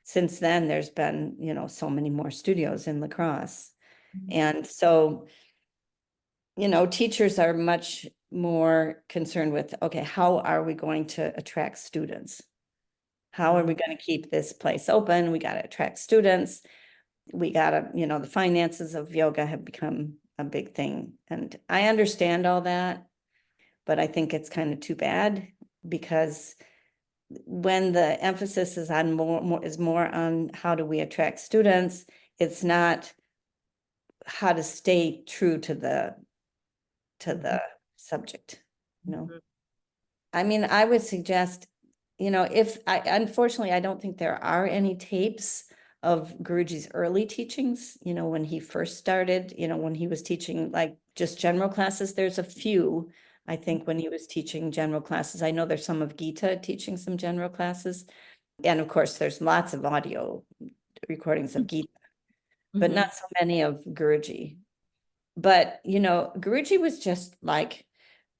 since then there's been, so many more studios in LaCrosse. And so, teachers are much more concerned with, okay, how are we going to attract students? How are we going to keep this place open? We got to attract students. We got to, the finances of yoga have become a big thing. And I understand all that, but I think it's kind of too bad because when the emphasis is on more on how do we attract students, it's not how to stay true to the subject. Mhm. I mean, I would suggest, if unfortunately, I don't think there are any tapes of Guruji's early teachings, when he first started, when he was teaching like just general classes. There's a few, I think, when he was teaching general classes. I know there's some of Gita teaching some general classes. And of course, there's lots of audio recordings of Gita, but Mhm. not so many of Guruji. But, Guruji was just like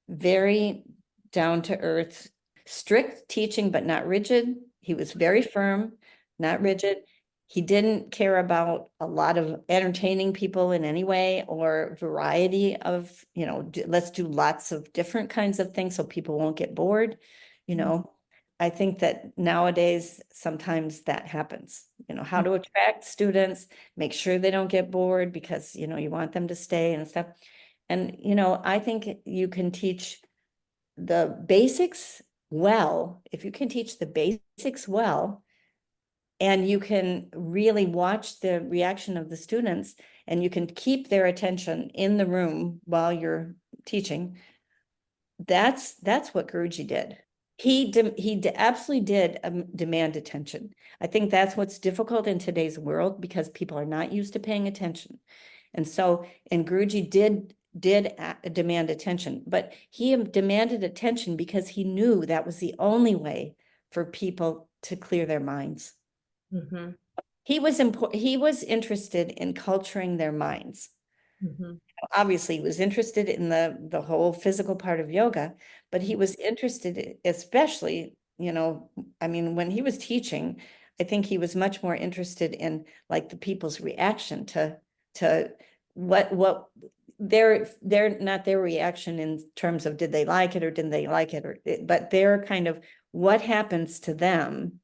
very down to earth, strict teaching, but not rigid. He was very firm, not rigid. He didn't care about a lot of entertaining people in any way or variety of, let's do lots of different kinds of things so people won't get bored. You know, I think that nowadays sometimes that happens, how to attract students, make sure they don't get bored because, you want them to stay and stuff. And, I think you can teach the basics well. If you can teach the basics well, and you can really watch the reaction of the students, and you can keep their attention in the room while you're teaching, that's what Guruji did. He absolutely did demand attention. I think that's what's difficult in today's world, because people are not used to paying attention. And so, and Guruji did demand attention, but he demanded attention because he knew that was the only way for people to clear their minds. Mm-hmm. He was interested in culturing their minds. Mm-hmm. Obviously, he was interested in the whole physical part of yoga, but he was interested, especially, I mean, when he was teaching, I think he was much more interested in like the people's reaction to what their not their reaction in terms of did they like it or didn't they like it, but their kind of what happens to them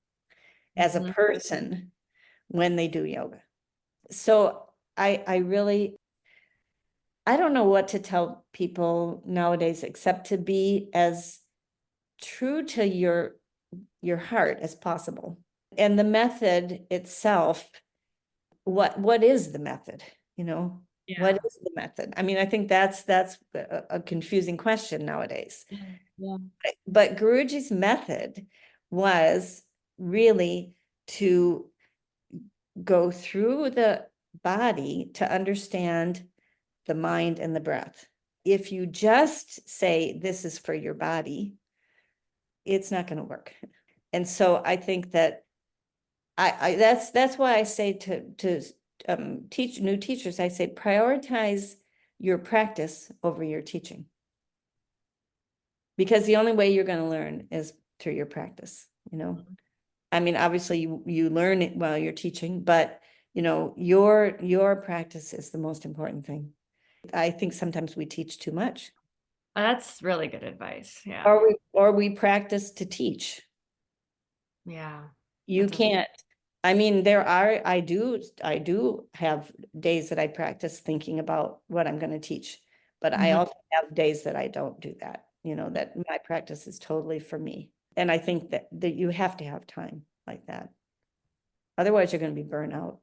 as a person when they do yoga. So I really, I don't know what to tell people nowadays except to be as true to your heart as possible. And the method itself, what is the method? What Yeah. is the method? I mean, I think that's a confusing question nowadays. Yeah. But Guruji's method was really to go through the body to understand the mind and the breath. If you just say this is for your body, it's not going to work. And so I think that that's why I say to teach new teachers, I say prioritize your practice over your teaching, because the only way you're going to learn is through your practice. I mean, obviously you learn it while you're teaching, but your practice is the most important thing. I think sometimes we teach too much. That's really good advice. Yeah. Or we practice to teach. Yeah. You can't. I mean, I do have days that I practice thinking about what I'm going to teach, but I also have days that I don't do that, that my practice is totally for me. And I think that you have to have time like that. Otherwise, you're going to be burnt out.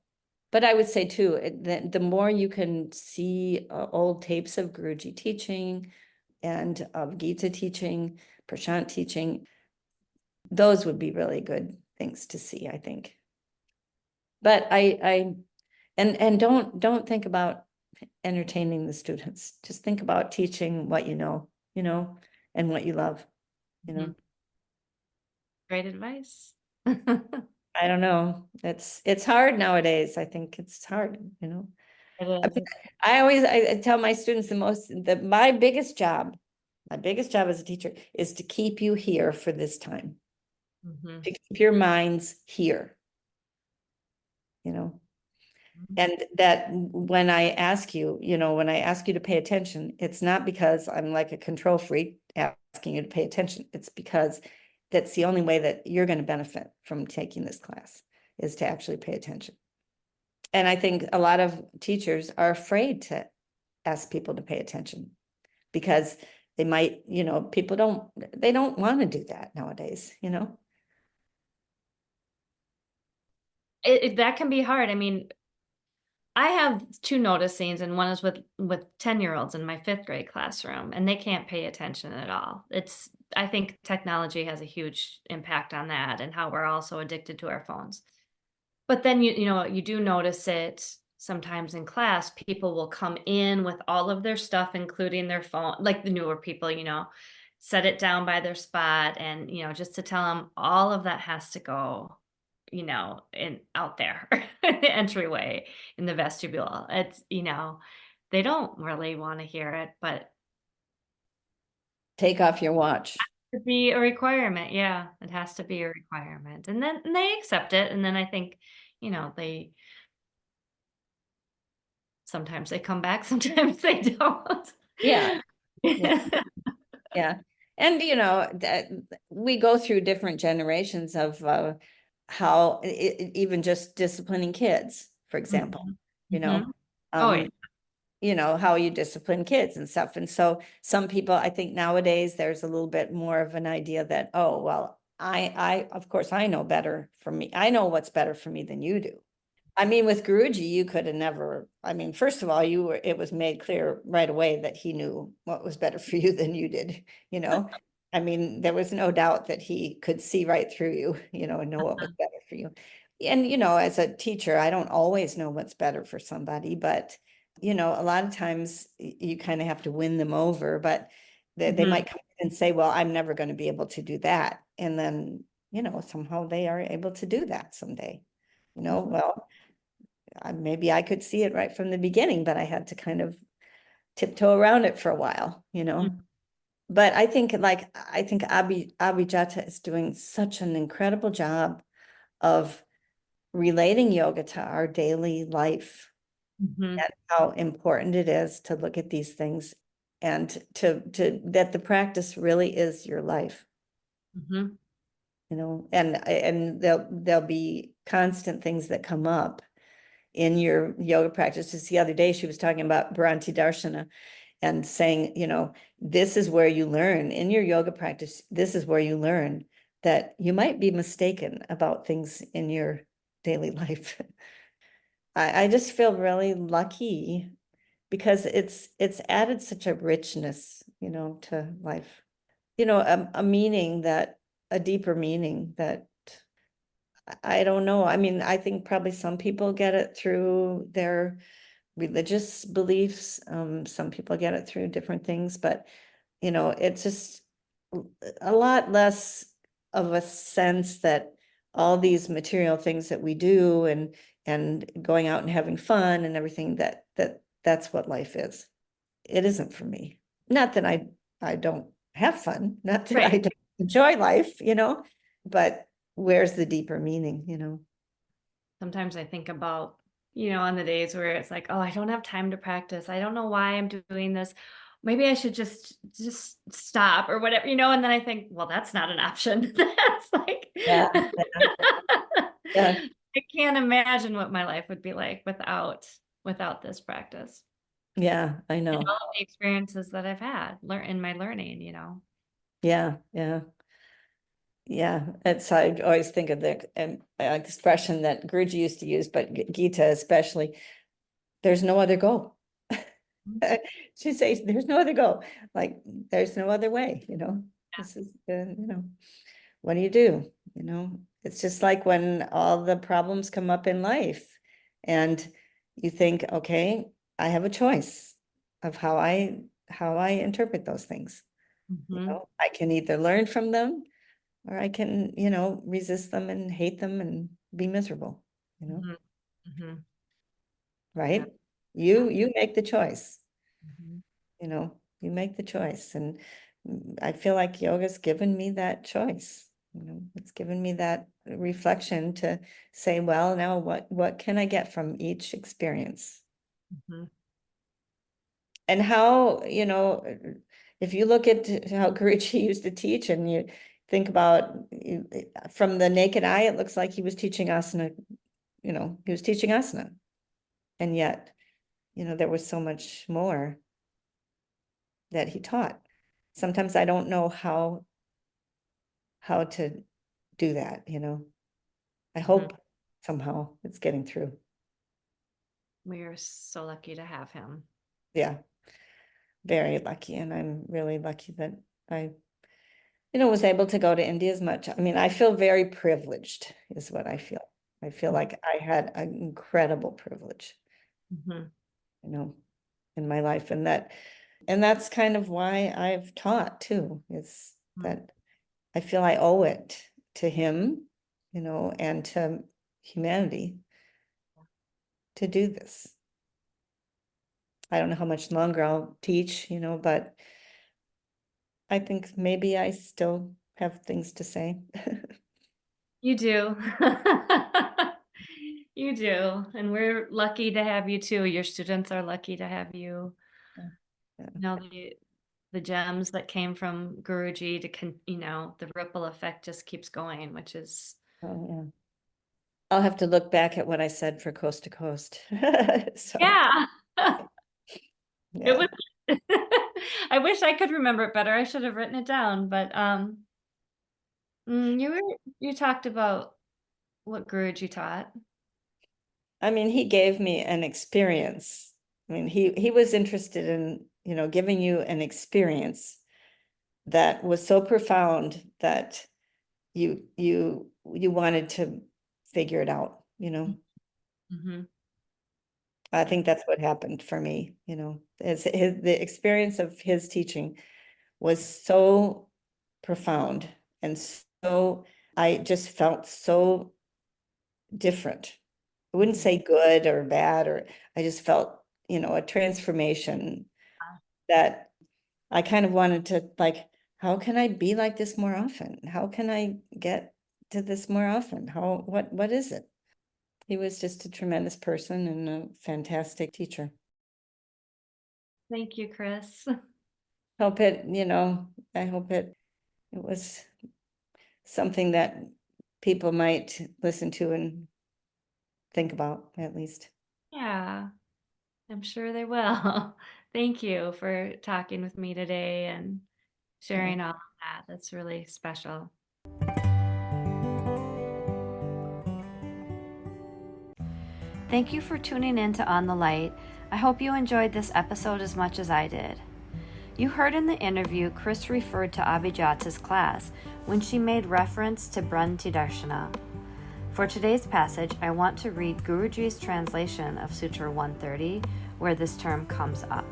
But I would say too, that the more you can see old tapes of Guruji teaching and of Gita teaching, Prashant teaching, those would be really good things to see, I think. But and don't think about entertaining the students. Just think about teaching what you know, and what you love, you know. Great advice. I don't know. It's hard nowadays. I think it's hard, It I is. mean, I tell my students my biggest job as a teacher is to keep you here for this time, to keep your minds here, and that when I ask you, to pay attention, it's not because I'm like a control freak asking you to pay attention. It's because that's the only way that you're going to benefit from taking this class, is to actually pay attention. And I think a lot of teachers are afraid to ask people to pay attention, because they might, they don't want to do that nowadays, That can be hard. I mean, I have two notice scenes, and one is with 10-year-olds in my fifth grade classroom, and they can't pay attention at all. I think technology has a huge impact on that, and how we're also addicted to our phones. But then you do notice it sometimes in class. People will come in with all of their stuff, including their phone, like the newer people, set it down by their spot, and just to tell them all of that has to go, in out there, the entryway, in the vestibule. It's, they don't really want to hear it, but take off your watch. to be a requirement. Yeah, it has to be a requirement. And then they accept it. And then I think, they sometimes they come back, sometimes they don't. Yeah. Yeah. Yeah. And, that we go through different generations of how even just disciplining kids, for example, Mhm. you Mhm. know, Oh, yeah. how you discipline kids and stuff. And so some people, I think nowadays there's a little bit more of an idea that, oh, well, of course I know better for me. I know what's better for me than you do. I mean, with Guruji, you could have never, I mean, first of all, it was made clear right away that he knew what was better for you than you did, you know? I mean, there was no doubt that he could see right through you, and know what was better for you. And, as a teacher, I don't always know what's better for somebody, but, a lot of times you kind of have to win them over, but they Mhm. might come in and say, well, I'm never going to be able to do that. And then, somehow they are able to do that someday. Mhm. Well, maybe I could see it right from the beginning, but I had to kind of tiptoe around it for a while. Mhm. But I think Abhijata is doing such an incredible job of relating yoga to our daily life Mhm. and how important it is to look at these things and to that the practice really is your life. Mhm. And there'll be constant things that come up in your yoga practice. Just the other day, she was talking about Bharanti Darshana and saying, this is where you learn in your yoga practice. This is where you learn that you might be mistaken about things in your daily life. I just feel really lucky because it's added such a richness, to life. A meaning a deeper meaning that I don't know. I mean, I think probably some people get it through their religious beliefs. Some people get it through different things, but it's just a lot less of a sense that all these material things that we do and going out and having fun and everything that's what life is. It isn't for me. Not that I don't have fun, not that I Right. don't enjoy life, but where's the deeper meaning? Sometimes I think about, on the days where it's like, oh, I don't have time to practice. I don't know why I'm doing this. Maybe I should just stop or whatever, and then I think, well, that's not an option. That's like Yeah, yeah, I can't imagine what my life would be like without this practice yeah, I and know. all of the experiences that I've had learn in my learning. Yeah, yeah. Yeah, I always think of the expression that Guruji used to use, but Gita especially, there's no other go. She says, there's no other go, like, there's no other way. This is, what do you do? It's just like when all the problems come up in life and you think, okay, I have a choice of how I interpret those things. Mhm. I can either learn from them or I can, resist them and hate them and be miserable, Mhm. Mhm. Yeah. right? You make the choice, Mhm. you make the choice. And I feel like yoga's given me that choice. It's given me that reflection to say, well, now what can I get from each experience? Mhm. And how, if you look at how Guruji used to teach and you think about from the naked eye, it looks like he was teaching asana, he was teaching asana. And yet, there was so much more that he taught. Sometimes I don't know how to do that. I Mhm. hope somehow it's getting through. We are so lucky to have him. Yeah, very lucky. And I'm really lucky that I was able to go to India as much. I mean, I feel very privileged, is what I feel. I feel like I had an incredible privilege, Mhm. you know, in my life. And that's kind of why I've taught too, is Mhm. that I feel I owe it to him, and to humanity to do this. I don't know how much longer I'll teach, but I think maybe I still have things to say. You do. You do. And we're lucky to have you too. Your students are lucky to have you. Yeah. You know, the gems that came from Guruji the ripple effect just keeps going, which is Oh, yeah. I'll have to look back at what I said for coast to coast. So, yeah. It Yeah. was I wish I could remember it better. I should have written it down, but, you talked about what Guruji taught. I mean, he gave me an experience. I mean, he was interested in, giving you an experience that was so profound that you wanted to figure it out, Mhm. I think that's what happened for me, the experience of his teaching was so profound and so I just felt so different. I wouldn't Mhm. say good or bad, or I just felt, a transformation that I kind of wanted to like, how can I be like this more often? How can I get to this more often? What is it? He was just a tremendous person and a fantastic teacher. Thank you, Chris. Hope it, I hope it was something that people might listen to and think about at least. Yeah, I'm sure they will. Thank you for talking with me today and Yeah. sharing all of that. That's really special. Thank you for tuning in to On the Light. I hope you enjoyed this episode as much as I did. You heard in the interview Chris referred to Abhijata's class when she made reference to Branti Darshana. For today's passage, I want to read Guruji's translation of Sutra 130, where this term comes up.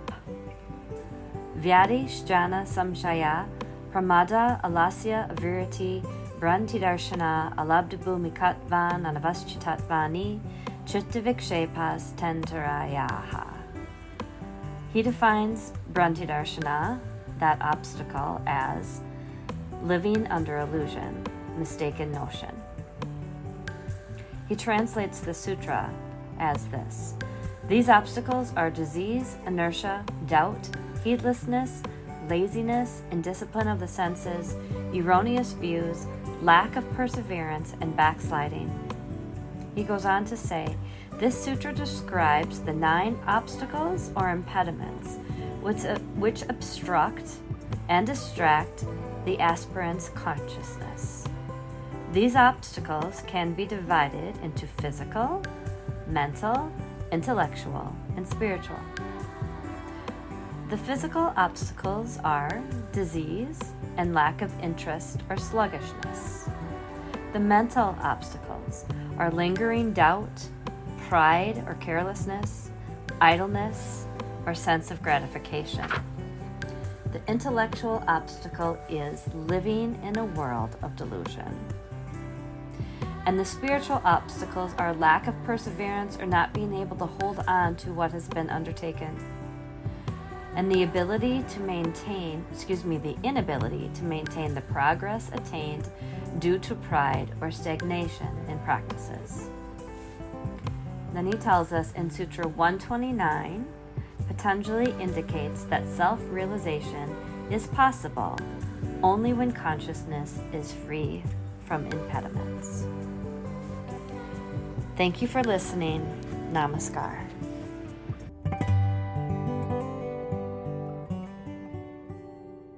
Vyadi Shjana Samshaya Pramada Alasya Avirati Branti Darshana Alabdabhumikatvan Anavaschitatvani Chittavikshepas Tentarayaha. He defines Branti Darshana, that obstacle, as living under illusion, mistaken notion. He translates the sutra as this: these obstacles are disease, inertia, doubt, heedlessness, laziness, indiscipline of the senses, erroneous views, lack of perseverance, and backsliding. He goes on to say, this sutra describes the 9 obstacles or impediments which obstruct and distract the aspirant's consciousness. These obstacles can be divided into physical, mental, intellectual, and spiritual. The physical obstacles are disease and lack of interest or sluggishness. The mental obstacles are lingering doubt, pride or carelessness, idleness, or sense of gratification. The intellectual obstacle is living in a world of delusion. And the spiritual obstacles are lack of perseverance or not being able to hold on to what has been undertaken. And the inability to maintain the progress attained due to pride or stagnation in practices. Then he tells us in Sutra 129, Patanjali indicates that self-realization is possible only when consciousness is free from impediments. Thank you for listening. Namaskar.